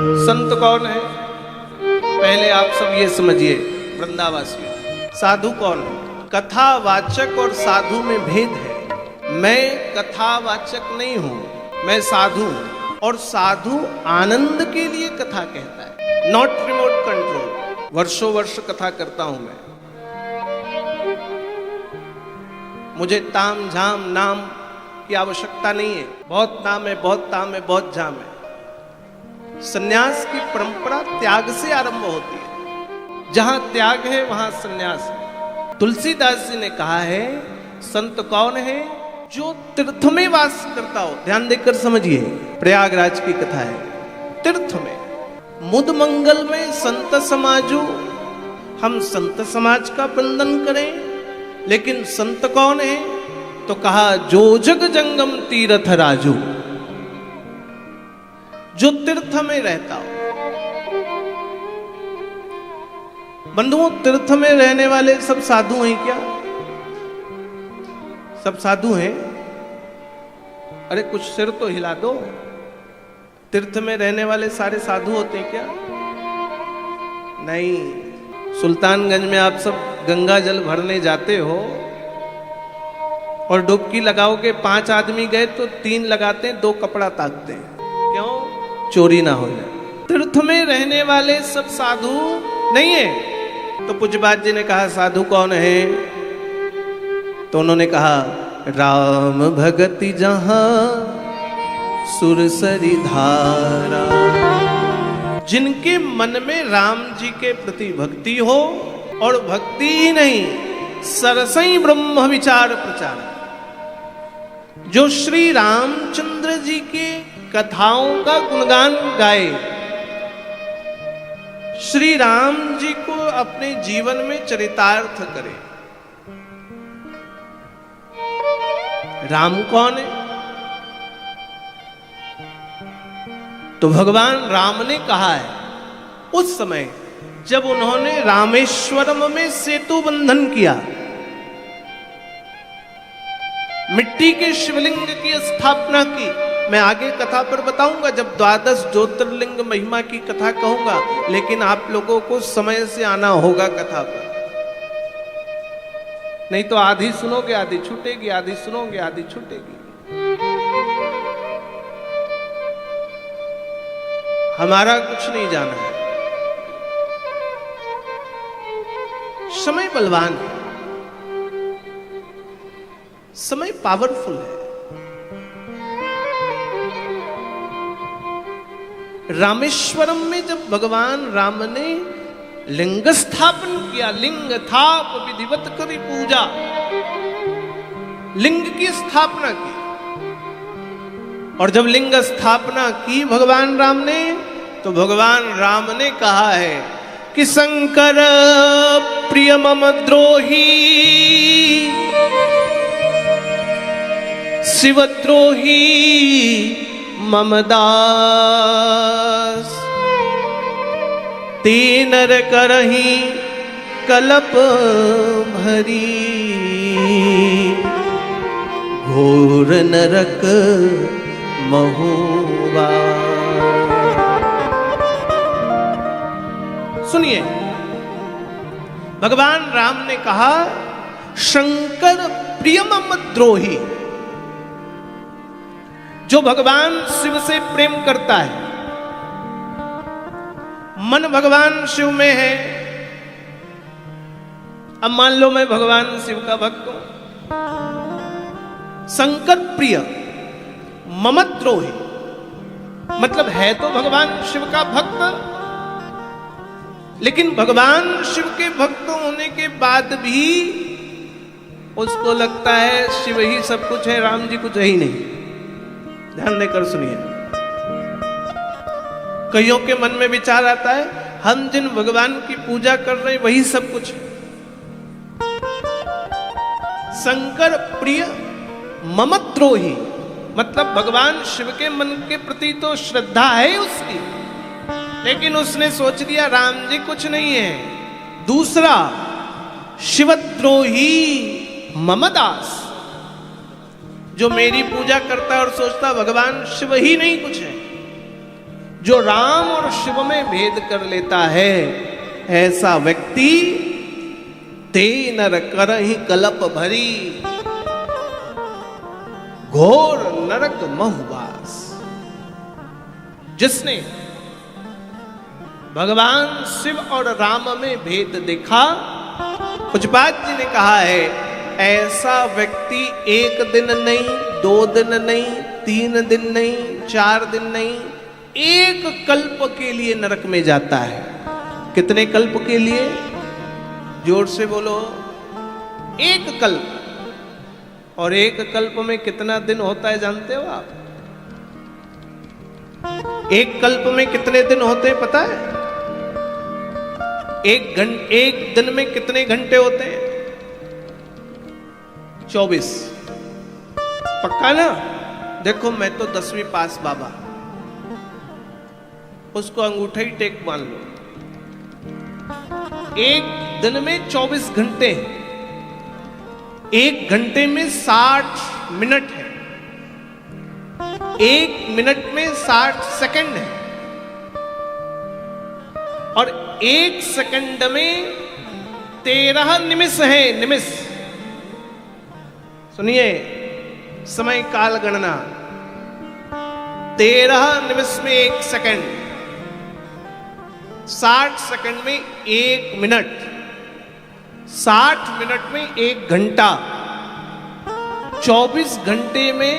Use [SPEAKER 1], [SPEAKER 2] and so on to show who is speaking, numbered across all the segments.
[SPEAKER 1] संत कौन है? पहले आप सब ये समझिए वृंदावासियों, साधु कौन है? कथावाचक और साधु में भेद है। मैं कथावाचक नहीं हूं, मैं साधु हूं। और साधु आनंद के लिए कथा कहता है, नॉट रिमोट कंट्रोल। वर्षों वर्ष कथा करता हूं मैं, मुझे ताम झाम नाम की आवश्यकता नहीं है। बहुत नाम है, बहुत ताम है, बहुत झाम है। सन्यास की परंपरा त्याग से आरंभ होती है। जहां त्याग है वहां सन्यास है। तुलसीदास जी ने कहा है, संत कौन है? जो तीर्थ में वास करता हो। ध्यान देकर समझिए, प्रयागराज की कथा है। तीर्थ में मुद मंगल में संत समाजो, हम संत समाज का बंधन करें। लेकिन संत कौन है? तो कहा जो जग जंगम तीर्थ राजू, जो तीर्थ में रहता हो। बंधुओं, तीर्थ में रहने वाले सब साधु हैं क्या? सब साधु हैं? अरे कुछ सिर तो हिला दो। तीर्थ में रहने वाले सारे साधु होते हैं क्या? नहीं। सुल्तानगंज में आप सब गंगा जल भरने जाते हो और डुबकी लगाओगे, 5 आदमी गए तो 3 लगाते हैं, 2 कपड़ा ताकते हैं। क्यों? चोरी ना हो जाए। तीर्थ में रहने वाले सब साधु नहीं है। तो पूज्यपाद जी ने कहा साधु कौन है? तो उन्होंने कहा राम भगति जहां सुरसरी धारा, जिनके मन में राम जी के प्रति भक्ति हो, और भक्ति ही नहीं सरसई ब्रह्म विचार प्रचार, जो श्री रामचंद्र जी के कथाओं का गुणगान गाए, श्री राम जी को अपने जीवन में चरितार्थ करे। राम कौन है? तो भगवान राम ने कहा है, उस समय जब उन्होंने रामेश्वरम में सेतु बंधन किया, मिट्टी के शिवलिंग की स्थापना की। मैं आगे कथा पर बताऊंगा जब 12 ज्योतिर्लिंग महिमा की कथा कहूंगा, लेकिन आप लोगों को समय से आना होगा कथा पर, नहीं तो आधी सुनोगे आधी छूटेगी, आधी सुनोगे आधी छूटेगी। हमारा कुछ नहीं जाना है। समय बलवान है, समय पावरफुल है। रामेश्वरम में जब भगवान राम ने लिंग स्थापन किया, लिंग थाप विधिवत करी पूजा, लिंग की स्थापना की। और जब लिंग स्थापना की भगवान राम ने, तो भगवान राम ने कहा है कि शंकर प्रिय मम द्रोही, शिवद्रोही मम दास, तीन नर करही कलप भरी, घोर नरक महुआ। सुनिए, भगवान राम ने कहा शंकर प्रिय मम द्रोही, जो भगवान शिव से प्रेम करता है, मन भगवान शिव में है। अब मान लो मैं भगवान शिव का भक्त हूं, शंकर प्रिय मम द्रोही, मतलब है तो भगवान शिव का भक्त, लेकिन भगवान शिव के भक्त होने के बाद भी उसको लगता है शिव ही सब कुछ है, राम जी कुछ है ही नहीं। ध्यान देकर सुनिए, कईयों के मन में विचार आता है हम जिन भगवान की पूजा कर रहे हैं वही सब कुछ है। शंकर प्रिय मम द्रोही, मतलब भगवान शिव के मन के प्रति तो श्रद्धा है उसकी, लेकिन उसने सोच लिया राम जी कुछ नहीं है। दूसरा, शिवद्रोही मम दास, जो मेरी पूजा करता है और सोचता भगवान शिव ही नहीं कुछ है, जो राम और शिव में भेद कर लेता है, ऐसा व्यक्ति ते नर करहि कलप भरी, घोर नरक महुवास। जिसने भगवान शिव और राम में भेद देखा, पूज्यपाद जी ने कहा है, ऐसा व्यक्ति एक दिन नहीं, 2 दिन नहीं, 3 दिन नहीं, 4 दिन नहीं, 1 कल्प के लिए नरक में जाता है। कितने कल्प के लिए? जोर से बोलो। 1 कल्प। और 1 कल्प में कितना दिन होता है जानते हो आप? 1 कल्प में कितने दिन होते हैं पता है? एक दिन में कितने घंटे होते हैं? 24। पक्का ना? देखो मैं तो 10वीं पास बाबा, उसको अंगूठा ही टेक मान लो। एक दिन में 24 घंटे हैं। 1 घंटे में 60 मिनट है। 1 मिनट में 60 सेकंड है। और 1 सेकंड में 13 निमिष है। निमिष सुनिए, समय काल गणना। 13 निमिष में 1 सेकंड, 60 सेकंड में 1 मिनट, 60 मिनट में 1 घंटा, 24 घंटे में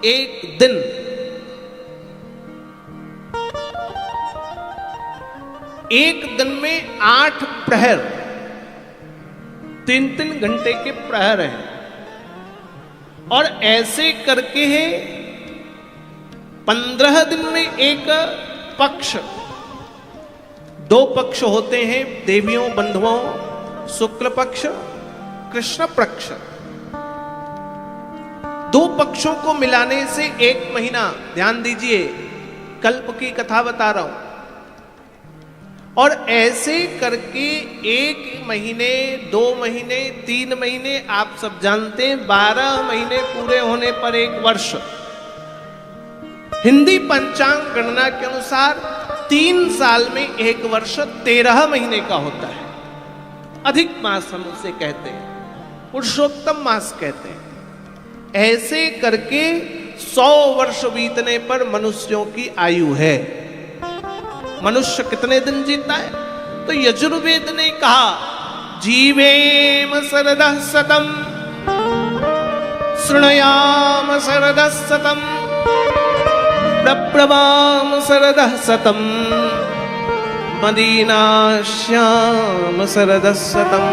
[SPEAKER 1] 1 दिन। एक दिन में 8 प्रहर, 3-3 घंटे के प्रहर हैं। और ऐसे करके है 15 दिन में 1 पक्ष। 2 पक्ष होते हैं देवियों बंधुओं, शुक्ल पक्ष, कृष्ण पक्ष। 2 पक्षों को मिलाने से 1 महीना। ध्यान दीजिए, कल्प की कथा बता रहा हूं। और ऐसे करके 1 महीने, 2 महीने, 3 महीने, आप सब जानते हैं 12 महीने पूरे होने पर 1 वर्ष। हिंदी पंचांग गणना के अनुसार 3 साल में 1 वर्ष 13 महीने का होता है। अधिक मास हम उसे कहते हैं, पुरुषोत्तम मास कहते हैं। ऐसे करके 100 वर्ष बीतने पर मनुष्यों की आयु है। मनुष्य कितने दिन जीता है? तो यजुर्वेद ने कहा, जीवेम शरदः शतम, शृणुयाम शरदः शतम, प्रब्रवाम शरदः शतम, मदीनाश्याम शरदः शतम।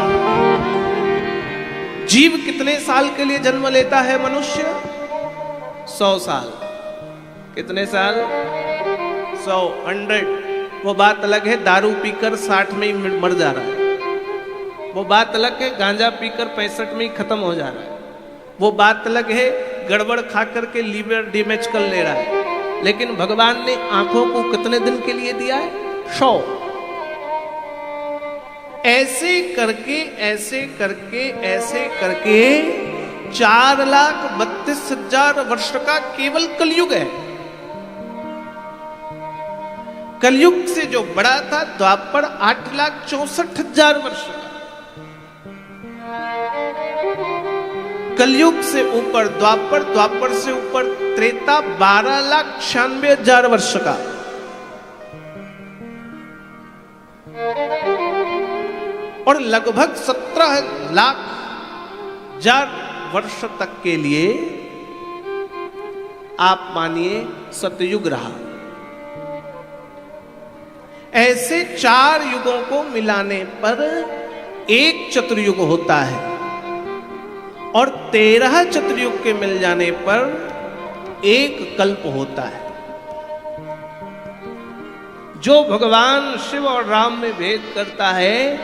[SPEAKER 1] जीव कितने साल के लिए जन्म लेता है मनुष्य? 100 साल। कितने साल? 100, 100। वो बात अलग है दारू पीकर 60 में ही मर जा रहा है। वो बात अलग है गांजा पीकर 65 में ही खत्म हो जा रहा है। वो बात अलग है गड़बड़ खा करके लीवर डैमेज कर ले रहा है। लेकिन भगवान ने आंखों को कितने दिन के लिए दिया है? 100। ऐसे करके ऐसे करके ऐसे करके 4,32,000 वर्ष का केवल कलयुग है। कलयुग से जो बड़ा था द्वापर 8,64,000 वर्ष का। कलयुग से ऊपर द्वापर, द्वापर से ऊपर त्रेता 12,96,000 वर्ष का। और लगभग 17,00,000 वर्ष तक के लिए आप मानिए सतयुग रहा। ऐसे 4 युगों को मिलाने पर 1 चतुर्युग होता है। और 13 चतुर्युग के मिल जाने पर 1 कल्प होता है। जो भगवान शिव और राम में भेद करता है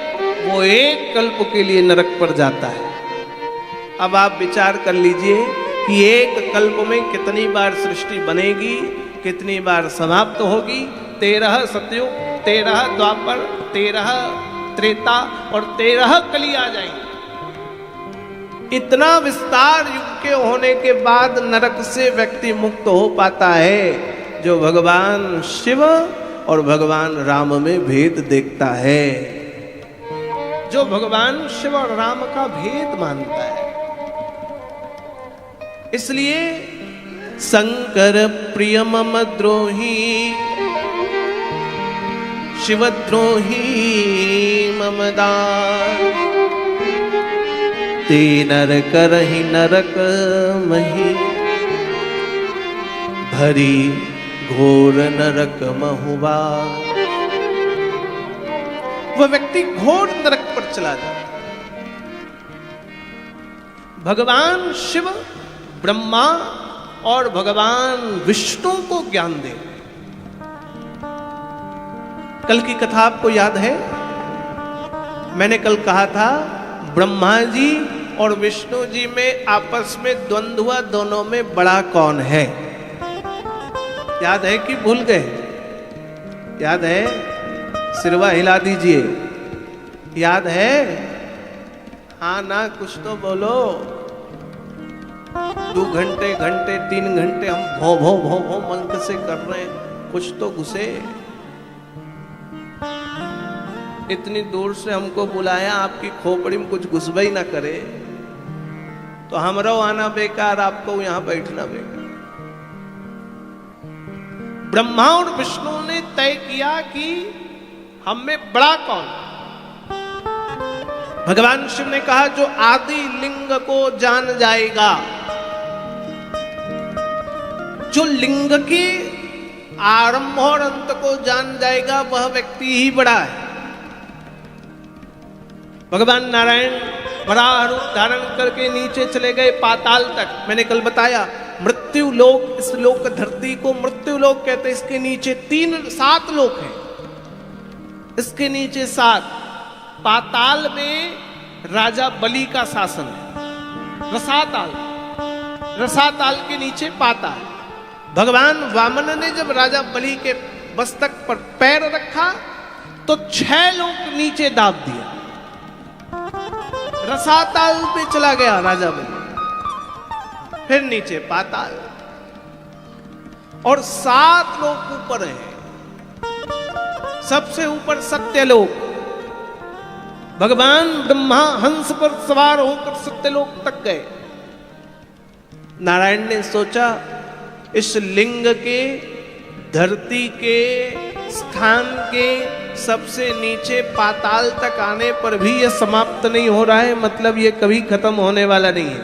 [SPEAKER 1] वो 1 कल्प के लिए नरक पर जाता है। अब आप विचार कर लीजिए कि 1 कल्प में कितनी बार सृष्टि बनेगी, कितनी बार समाप्त होगी। 13 सतयुग, 13 द्वापर, 13 त्रेता और 13 कली आ जाएंगे। इतना विस्तार युग के होने के बाद नरक से व्यक्ति मुक्त हो पाता है। जो भगवान शिव और भगवान राम में भेद देखता है, जो भगवान शिव और राम का भेद मानता है। इसलिए शंकर प्रिय मम द्रोही शिवद्रोही ममदार, ते नर करहि नरक मही, भरी घोर नरक महुबा। वह व्यक्ति घोर नरक पर चला जाता। भगवान शिव ब्रह्मा और भगवान विष्णु को ज्ञान दे। कल की कथा आपको याद है? मैंने कल कहा था ब्रह्मा जी और विष्णु जी में आपस में द्वंद्व हुआ, दोनों में बड़ा कौन है? याद है कि भूल गए? याद है? सिरवा हिला दीजिए। याद है? हाँ ना, कुछ तो बोलो। 2 घंटे 3 घंटे हम भो भो भो भो मंत्र से कर रहे हैं, कुछ तो घुसे। इतनी दूर से हमको बुलाया, आपकी खोपड़ी में कुछ घुसबा ही ना करे तो हमरो आना बेकार, आपको यहां बैठना बेकार। ब्रह्मा और विष्णु ने तय किया कि हम में बड़ा कौन? भगवान शिव ने कहा जो आदि लिंग को जान जाएगा, जो लिंग के आरंभ और अंत को जान जाएगा, वह व्यक्ति ही बड़ा है। भगवान नारायण वराह रूप धारण करके नीचे चले गए पाताल तक। मैंने कल बताया मृत्यु लोक, इस लोक धरती को मृत्यु लोक कहते हैं। इसके नीचे 7 लोक हैं, इसके नीचे 7। पाताल में राजा बलि का शासन है, रसाताल, रसाताल के नीचे पाताल। भगवान वामन ने जब राजा बलि के मस्तक पर पैर रखा तो 6 लोक नीचे दाब दिया, रसाताल पे चला गया राजा बलि, फिर नीचे पाताल, और 7 लोक ऊपर है। सबसे ऊपर सत्यलोक, भगवान ब्रह्मा हंस पर सवार होकर सत्यलोक तक गए। नारायण ने सोचा इस लिंग के, धरती के, स्थान के सबसे नीचे पाताल तक आने पर भी यह समाप्त नहीं हो रहा है, मतलब यह कभी खत्म होने वाला नहीं है।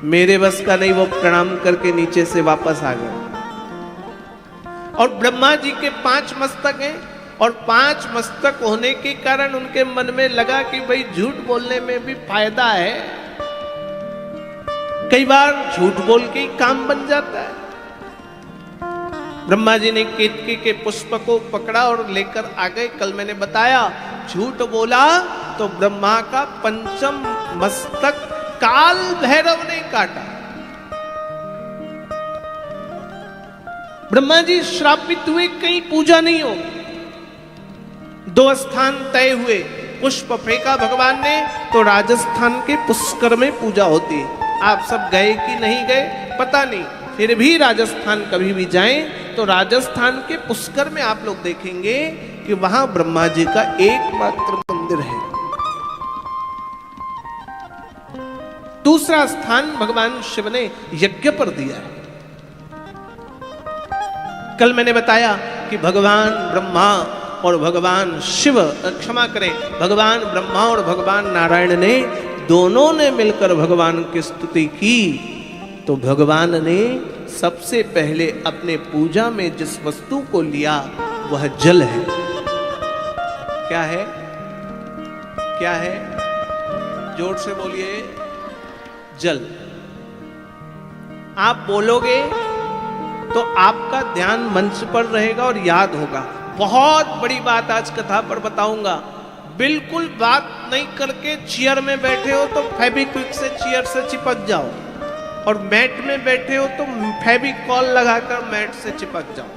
[SPEAKER 1] मेरे बस का नहीं। वो प्रणाम करके नीचे से वापस आ गए। और ब्रह्मा जी के 5 मस्तक हैं, और 5 मस्तक होने के कारण उनके मन में लगा कि भाई झूठ बोलने में भी फायदा है। कई बार झूठ बोल के ही काम बन जाता है। ब्रह्मा जी ने केतकी के पुष्प को पकड़ा और लेकर आ गए। कल मैंने बताया झूठ बोला तो ब्रह्मा का 5म मस्तक काल भैरव ने काटा। ब्रह्मा जी श्रापित हुए, कहीं पूजा नहीं हो। 2 स्थान तय हुए, पुष्प फेंका भगवान ने तो राजस्थान के पुष्कर में पूजा होती है। आप सब गए कि नहीं गए पता नहीं, फिर भी राजस्थान कभी भी जाएं तो राजस्थान के पुष्कर में आप लोग देखेंगे कि वहां ब्रह्मा जी का एकमात्र मंदिर है। दूसरा स्थान भगवान शिव ने यज्ञ पर दिया है। कल मैंने बताया कि भगवान ब्रह्मा और भगवान शिव, क्षमा करें, भगवान ब्रह्मा और भगवान नारायण ने दोनों ने मिलकर भगवान की स्तुति की। तो भगवान ने सबसे पहले अपने पूजा में जिस वस्तु को लिया वह जल है। क्या है? क्या है? जोर से बोलिए। जल। आप बोलोगे तो आपका ध्यान मंच पर रहेगा और याद होगा। बहुत बड़ी बात आज कथा पर बताऊंगा। बिल्कुल बात नहीं करके चेयर में बैठे हो तो फेविक्विक से चेयर से चिपक जाओ, और मैट में बैठे हो तो फेविकॉल लगाकर मैट से चिपक जाओ।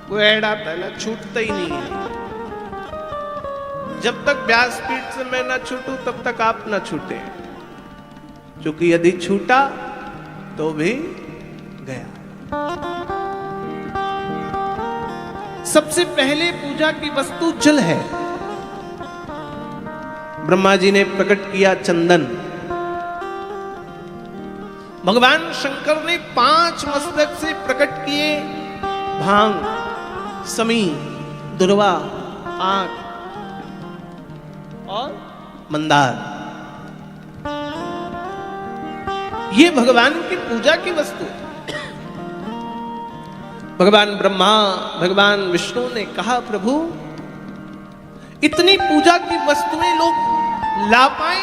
[SPEAKER 1] वो ऐड आता है ना, छूटता ही नहीं है। जब तक व्यासपीठ से मैं ना छूटूं तब तक आप ना छूटे, क्योंकि यदि छूटा तो भी गया। सबसे पहले पूजा की वस्तु जल है। ब्रह्मा जी ने प्रकट किया चंदन, भगवान शंकर ने 5 मस्तक से प्रकट किए भांग, समी, दुर्वा, आंख और मंदार। ये भगवान की पूजा की वस्तु। भगवान ब्रह्मा, भगवान विष्णु ने कहा, प्रभु इतनी पूजा की वस्तुएं लोग ला पाए?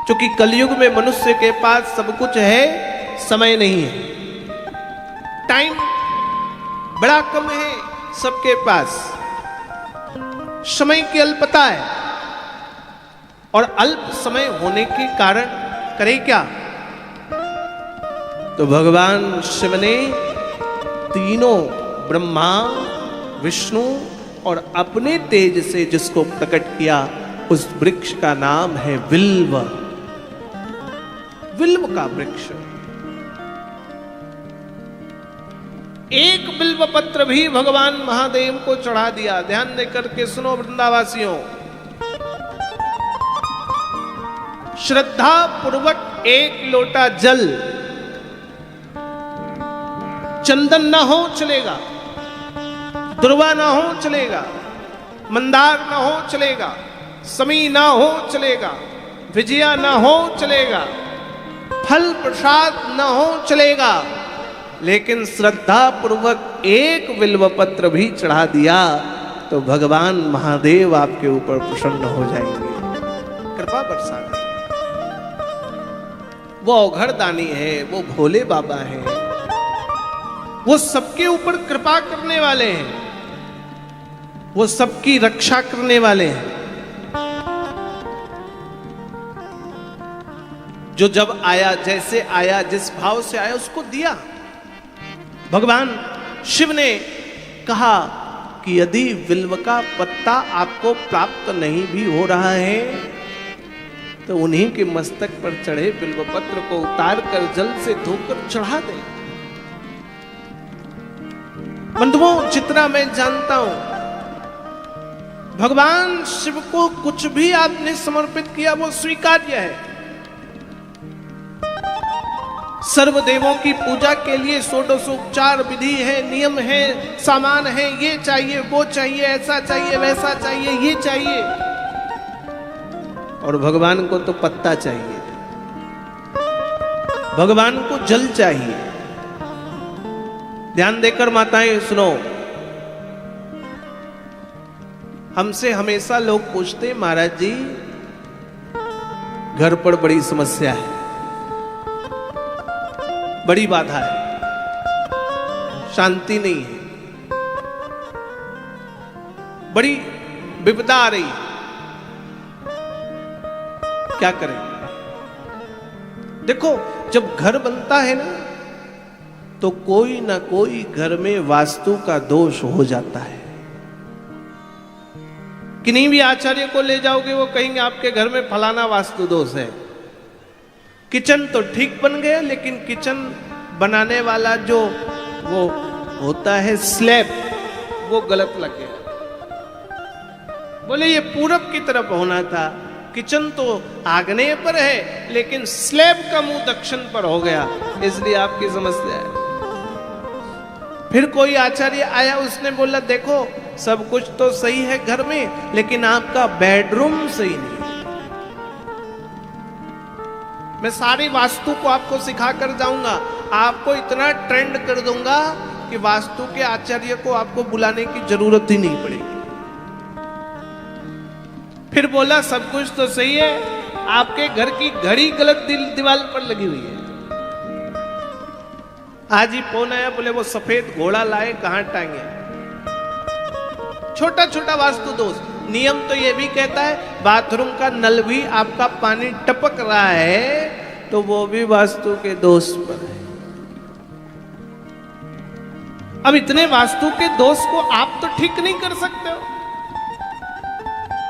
[SPEAKER 1] क्योंकि कलयुग में मनुष्य के पास सब कुछ है, समय नहीं है, टाइम बड़ा कम है सबके पास, समय की अल्पता है, और अल्प समय होने के कारण करे क्या? तो भगवान शिव ने तीनों ब्रह्मा, विष्णु और अपने तेज से जिसको प्रकट किया, उस वृक्ष का नाम है विल्व। विल्व का वृक्ष। एक बिल्व पत्र भी भगवान महादेव को चढ़ा दिया। ध्यान देकर के सुनो वृंदावासियों, श्रद्धा पूर्वक एक लोटा जल, चंदन ना हो चलेगा, दुर्वा ना हो चलेगा, मंदार ना हो चलेगा, समी ना हो चलेगा, विजया ना हो चलेगा, फल प्रसाद न हो चलेगा, लेकिन श्रद्धा पूर्वक एक बिल्व पत्र भी चढ़ा दिया तो भगवान महादेव आपके ऊपर प्रसन्न हो जाएंगे, कृपा बरसा देंगे। वो औघड़दानी है, वो भोले बाबा है, वो सबके ऊपर कृपा करने वाले हैं, वो सबकी रक्षा करने वाले हैं। जो जब आया, जैसे आया, जिस भाव से आया उसको दिया। भगवान शिव ने कहा कि यदि बिल्व का पत्ता आपको प्राप्त नहीं भी हो रहा है तो उन्हीं के मस्तक पर चढ़े बिल्व पत्र को उतार कर जल से धोकर चढ़ा दे। बंधुओं, जितना मैं जानता हूं, भगवान शिव को कुछ भी आपने समर्पित किया वो स्वीकार्य है। सर्वदेवों की पूजा के लिए षोडशोपचार विधि है, नियम है, सामान है, ये चाहिए, वो चाहिए, ऐसा चाहिए, वैसा चाहिए, ये चाहिए। और भगवान को तो पत्ता चाहिए, भगवान को जल चाहिए। ध्यान देकर माताएं सुनो, हमसे हमेशा लोग पूछते, महाराज जी घर पर बड़ी समस्या है, बड़ी बाधा है, शांति नहीं है, बड़ी विपदा आ रही है, क्या करें? देखो, जब घर बनता है ना तो कोई ना कोई घर में वास्तु का दोष हो जाता है। किन्हीं भी आचार्य को ले जाओगे वो कहेंगे आपके घर में फलाना वास्तु दोष है। किचन तो ठीक बन गया, लेकिन किचन बनाने वाला जो वो होता है स्लैब, वो गलत लग गया। बोले ये पूरब की तरफ होना था, किचन तो आग्नेय पर है लेकिन स्लैब का मुंह दक्षिण पर हो गया, इसलिए आपकी समस्या है। फिर कोई आचार्य आया, उसने बोला देखो सब कुछ तो सही है घर में, लेकिन आपका बेडरूम सही नहीं। मैं सारी वास्तु को आपको सिखा कर जाऊंगा, आपको इतना ट्रेंड कर दूंगा कि वास्तु के आचार्य को आपको बुलाने की जरूरत ही नहीं पड़ेगी। फिर बोला सब कुछ तो सही है, आपके घर की घड़ी गलत दीवार पर लगी हुई है। आज ही फोन आया, बोले वो सफेद घोड़ा लाए, कहां टांगे? छोटा छोटा वास्तु दोष। नियम तो ये भी कहता है बाथरूम का नल भी आपका पानी टपक रहा है तो वो भी वास्तु के दोष पर है। अब इतने वास्तु के दोष को आप तो ठीक नहीं कर सकते हो।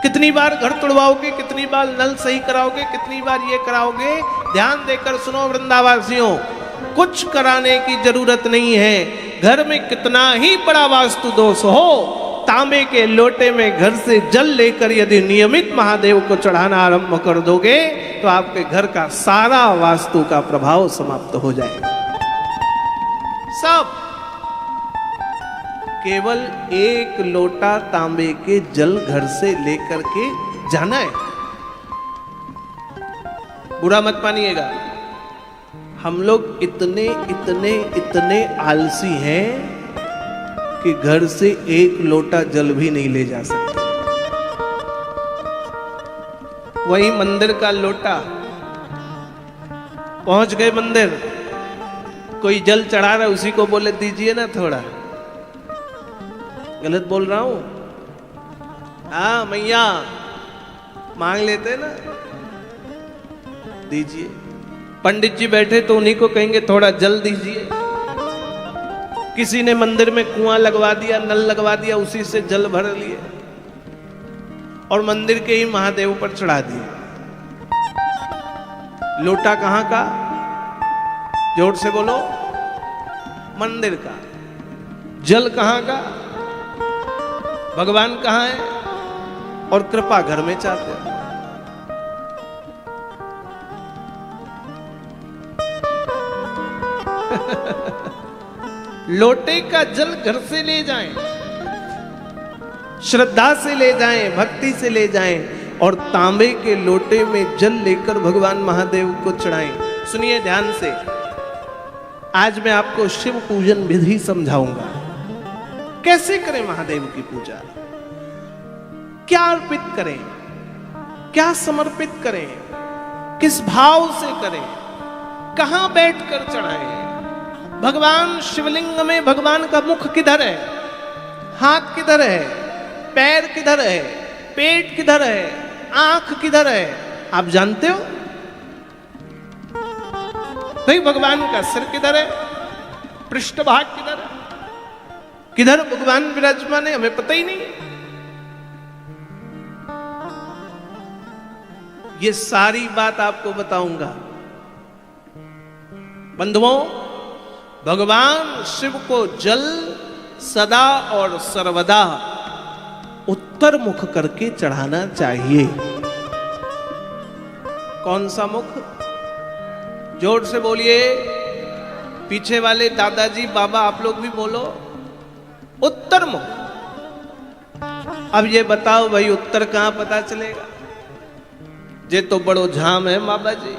[SPEAKER 1] कितनी बार घर तोड़वाओगे, कितनी बार नल सही कराओगे, कितनी बार ये कराओगे? ध्यान देकर सुनो वृंदावासियों, कुछ कराने की जरूरत नहीं है। घर में कितना ही बड़ा वास्तु दोष हो, तांबे के लोटे में घर से जल लेकर यदि नियमित महादेव को चढ़ाना आरंभ कर दोगे तो आपके घर का सारा वास्तु का प्रभाव समाप्त हो जाएगा। सब केवल एक लोटा तांबे के जल घर से लेकर के जाना है। बुरा मत मानिएगा, हम लोग इतने इतने इतने आलसी हैं कि घर से एक लोटा जल भी नहीं ले जा सकते। वही मंदिर का लोटा, पहुंच गए मंदिर, कोई जल चढ़ा रहा है, उसी को बोले दीजिए ना थोड़ा। गलत बोल रहा हूं? हाँ मैया मांग लेते ना, दीजिए। पंडित जी बैठे तो उन्हीं को कहेंगे थोड़ा जल दीजिए। किसी ने मंदिर में कुआं लगवा दिया, नल लगवा दिया, उसी से जल भर लिए और मंदिर के ही महादेव पर चढ़ा दिए। लोटा कहां का? जोर से बोलो। मंदिर का। जल कहां का? भगवान कहां है? और कृपा घर में चाहते हैं। लोटे का जल घर से ले जाएं, श्रद्धा से ले जाएं, भक्ति से ले जाएं और तांबे के लोटे में जल लेकर भगवान महादेव को चढ़ाएं। सुनिए ध्यान से, आज मैं आपको शिव पूजन विधि समझाऊंगा। कैसे करें महादेव की पूजा, क्या अर्पित करें, क्या समर्पित करें, किस भाव से करें, कहां बैठकर चढ़ाएं। भगवान शिवलिंग में भगवान का मुख किधर है, हाथ किधर है, पैर किधर है, पेट किधर है, आंख किधर है, आप जानते हो? नहीं, भगवान का सिर किधर है, पृष्ठभाग किधर है, किधर भगवान विराजमान है, हमें पता ही नहीं है। ये सारी बात आपको बताऊंगा। बंधुओं, भगवान शिव को जल सदा और सर्वदा उत्तर मुख करके चढ़ाना चाहिए। कौन सा मुख? जोर से बोलिए। पीछे वाले दादाजी बाबा आप लोग भी बोलो, उत्तर मुख। अब ये बताओ भाई, उत्तर कहां पता चलेगा? ये तो बड़ो झाम है बाबा जी।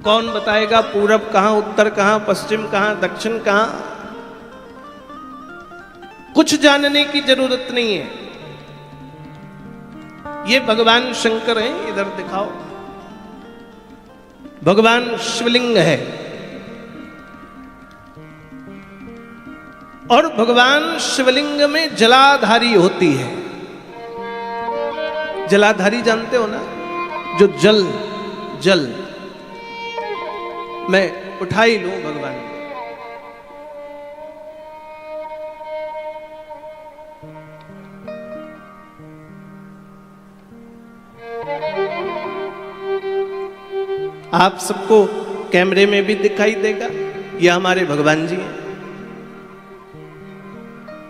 [SPEAKER 1] कौन बताएगा पूरब कहां, उत्तर कहां, पश्चिम कहां, दक्षिण कहां? कुछ जानने की जरूरत नहीं है। ये भगवान शंकर हैं, इधर दिखाओ। भगवान शिवलिंग है और भगवान शिवलिंग में जलाधारी होती है। जलाधारी जानते हो ना, जो जल जल मैं उठा ही लूं भगवान को। आप सबको कैमरे में भी दिखाई देगा, ये हमारे भगवान जी हैं।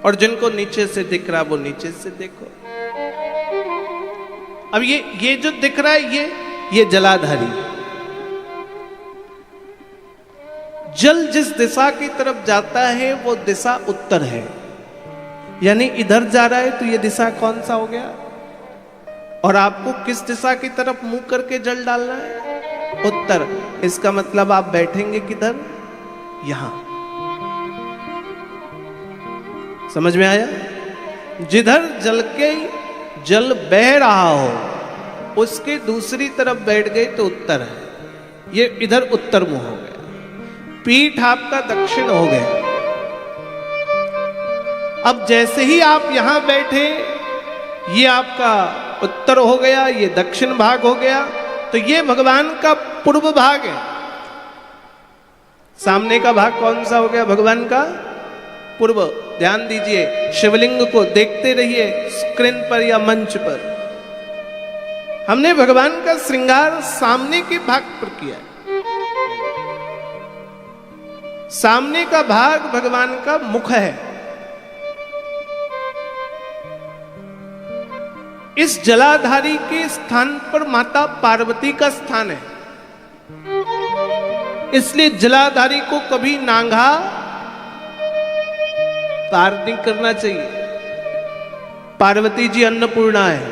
[SPEAKER 1] और जिनको नीचे से दिख रहा वो नीचे से देखो। अब ये जो दिख रहा है ये जलाधारी। जल जिस दिशा की तरफ जाता है वो दिशा उत्तर है, यानी इधर जा रहा है तो ये दिशा कौन सा हो गया? और आपको किस दिशा की तरफ मुंह करके जल डालना है? उत्तर। इसका मतलब आप बैठेंगे किधर? यहां। समझ में आया? जिधर जल बह रहा हो उसके दूसरी तरफ बैठ गए तो उत्तर है। ये इधर उत्तर मुंह हो गया। पीठ आपका दक्षिण हो गया। अब जैसे ही आप यहां बैठे, ये आपका उत्तर हो गया, ये दक्षिण भाग हो गया, तो ये भगवान का पूर्व भाग है। सामने का भाग कौन सा हो गया? भगवान का पूर्व। ध्यान दीजिए, शिवलिंग को देखते रहिए स्क्रीन पर या मंच पर। हमने भगवान का श्रृंगार सामने के भाग पर किया है। सामने का भाग भगवान का मुख है। इस जलाधारी के स्थान पर माता पार्वती का स्थान है, इसलिए जलाधारी को कभी नांगा पार नहीं करना चाहिए। पार्वती जी अन्नपूर्णा है,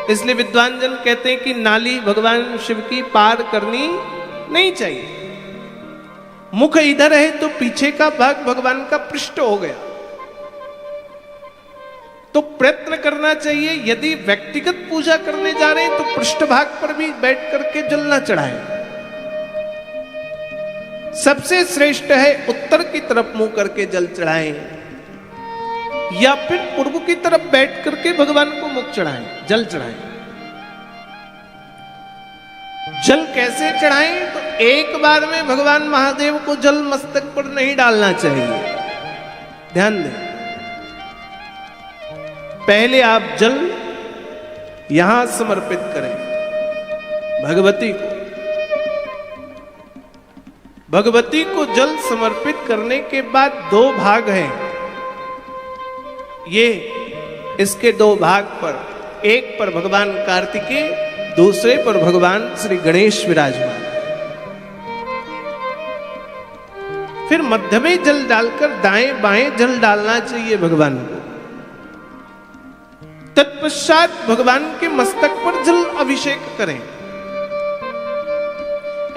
[SPEAKER 1] इसलिए विद्वान जन कहते हैं कि नाली भगवान शिव की पार करनी नहीं चाहिए। मुख इधर है तो पीछे का भाग भगवान का पृष्ठ हो गया, तो प्रयत्न करना चाहिए। यदि व्यक्तिगत पूजा करने जा रहे हैं तो पृष्ठ भाग पर भी बैठ करके जल न चढ़ाएं। सबसे श्रेष्ठ है उत्तर की तरफ मुंह करके जल चढ़ाएं, या फिर पूर्व की तरफ बैठ करके भगवान को मुख चढ़ाएं, जल चढ़ाएं। जल कैसे चढ़ाएं? तो एक बार में भगवान महादेव को जल मस्तक पर नहीं डालना चाहिए, ध्यान दें। पहले आप जल यहां समर्पित करें भगवती को। भगवती को जल समर्पित करने के बाद दो भाग हैं, ये इसके दो भाग पर, एक पर भगवान कार्तिकेय, दूसरे पर भगवान श्री गणेश विराजमान। फिर मध्य में जल डालकर दाएं बाएं जल डालना चाहिए भगवान को। तत्पश्चात भगवान के मस्तक पर जल अभिषेक करें।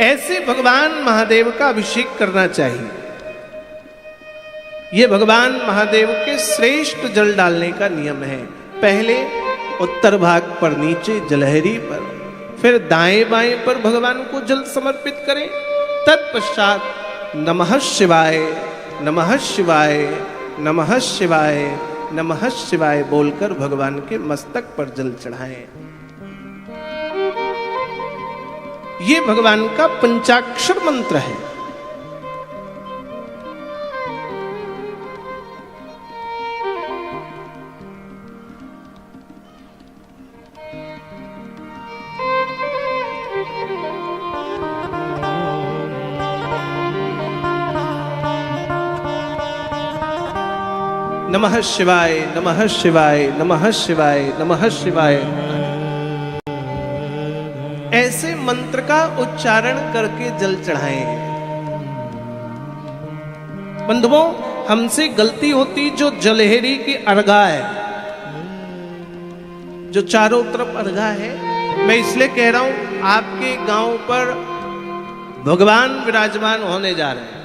[SPEAKER 1] ऐसे भगवान महादेव का अभिषेक करना चाहिए। यह भगवान महादेव के श्रेष्ठ जल डालने का नियम है। पहले उत्तर भाग पर नीचे जलहरी पर, फिर दाएं बाएं पर भगवान को जल समर्पित करें। तत्पश्चात नमः शिवाय, नमः शिवाय, नमः शिवाय, नमः शिवाय बोलकर भगवान के मस्तक पर जल चढ़ाएं। ये भगवान का पंचाक्षर मंत्र है। नमः शिवाय, नमः शिवाय, नमः शिवाय, नमः शिवाय। ऐसे मंत्र का उच्चारण करके जल चढ़ाएं। बंधुओं, हमसे गलती होती जो जलहरी की अर्घा है, जो चारों तरफ अर्घा है। मैं इसलिए कह रहा हूं, आपके गांव पर भगवान विराजमान होने जा रहे हैं।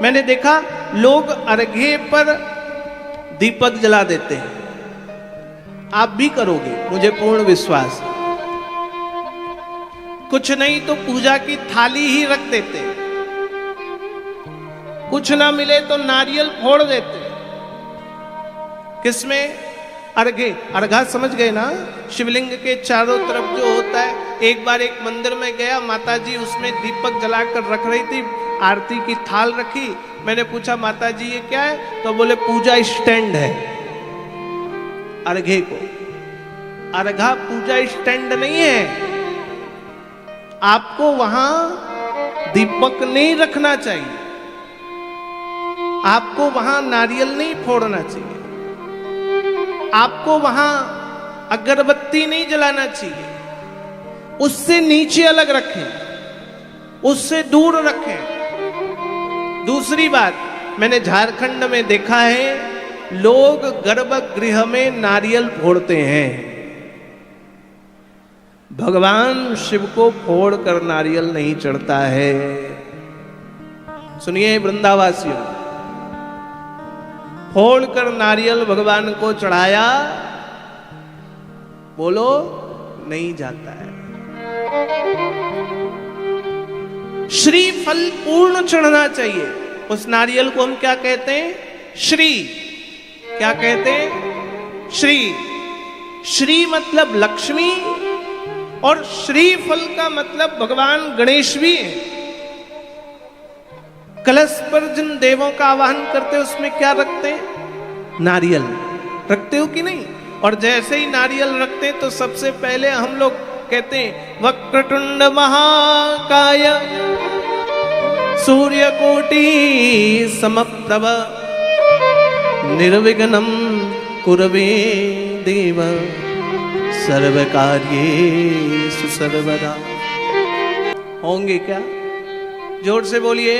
[SPEAKER 1] मैंने देखा लोग अर्घे पर दीपक जला देते हैं। आप भी करोगे, मुझे पूर्ण विश्वास है। कुछ नहीं तो पूजा की थाली ही रख देते, कुछ ना मिले तो नारियल फोड़ देते। किसमें? अर्घे। अर्घा समझ गए ना? शिवलिंग के चारों तरफ जो होता है। एक बार एक मंदिर में गया, माता जी उसमें दीपक जलाकर रख रही थी, आरती की थाल रखी। मैंने पूछा माता जी ये क्या है? तो बोले पूजा स्टैंड है। अर्घे को अर्घा पूजा स्टैंड नहीं है। आपको वहां दीपक नहीं रखना चाहिए, आपको वहां नारियल नहीं फोड़ना चाहिए, आपको वहां अगरबत्ती नहीं जलाना चाहिए। उससे नीचे अलग रखें, उससे दूर रखें। दूसरी बात, मैंने झारखंड में देखा है, लोग गर्भगृह में नारियल फोड़ते हैं। भगवान शिव को फोड़कर नारियल नहीं चढ़ता है। सुनिए वृंदावासियों, फोड़कर नारियल भगवान को चढ़ाया, बोलो, नहीं जाता है। श्रीफल पूर्ण चढ़ना चाहिए। उस नारियल को हम क्या कहते हैं? श्री। क्या कहते हैं? श्री। श्री मतलब लक्ष्मी, और श्रीफल का मतलब भगवान गणेश भी है। कलश पर जिन देवों का आवाहन करते हैं उसमें क्या रखते हैं? नारियल। रखते हो कि नहीं? और जैसे ही नारियल रखते हैं तो सबसे पहले हम लोग कहते हैं वक्रतुंड महाकाय सूर्यकोटि समप्रभ निर्विघ्नं कुरवे देव सर्वकार्येषु सर्वदा। होंगे क्या? जोर से बोलिए।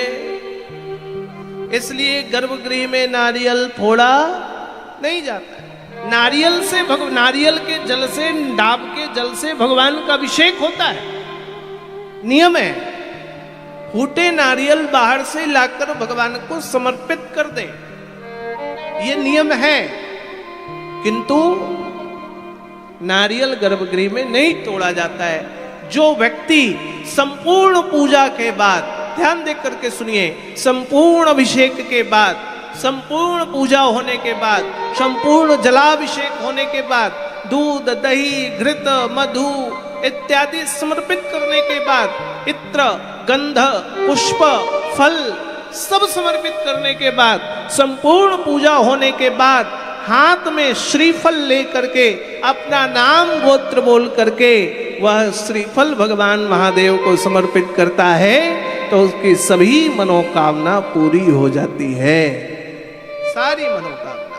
[SPEAKER 1] इसलिए गर्भगृह में नारियल फोड़ा नहीं जाता है। नारियल के जल से, डाब के जल से भगवान का अभिषेक होता है, नियम है। फूटे नारियल बाहर से लाकर भगवान को समर्पित कर दे, ये नियम है। किंतु नारियल गर्भगृह में नहीं तोड़ा जाता है। जो व्यक्ति संपूर्ण पूजा के बाद, ध्यान देकर करके सुनिए, संपूर्ण अभिषेक के बाद, संपूर्ण पूजा होने के बाद, संपूर्ण जलाभिषेक होने के बाद, दूध दही घृत मधु इत्यादि समर्पित करने के बाद, इत्र गंध पुष्प फल सब समर्पित करने के बाद, संपूर्ण पूजा होने के बाद हाथ में श्रीफल लेकर के अपना नाम गोत्र बोल करके वह श्रीफल भगवान महादेव को समर्पित करता है तो उसकी सभी मनोकामना पूरी हो जाती है, सारी मनोकामना।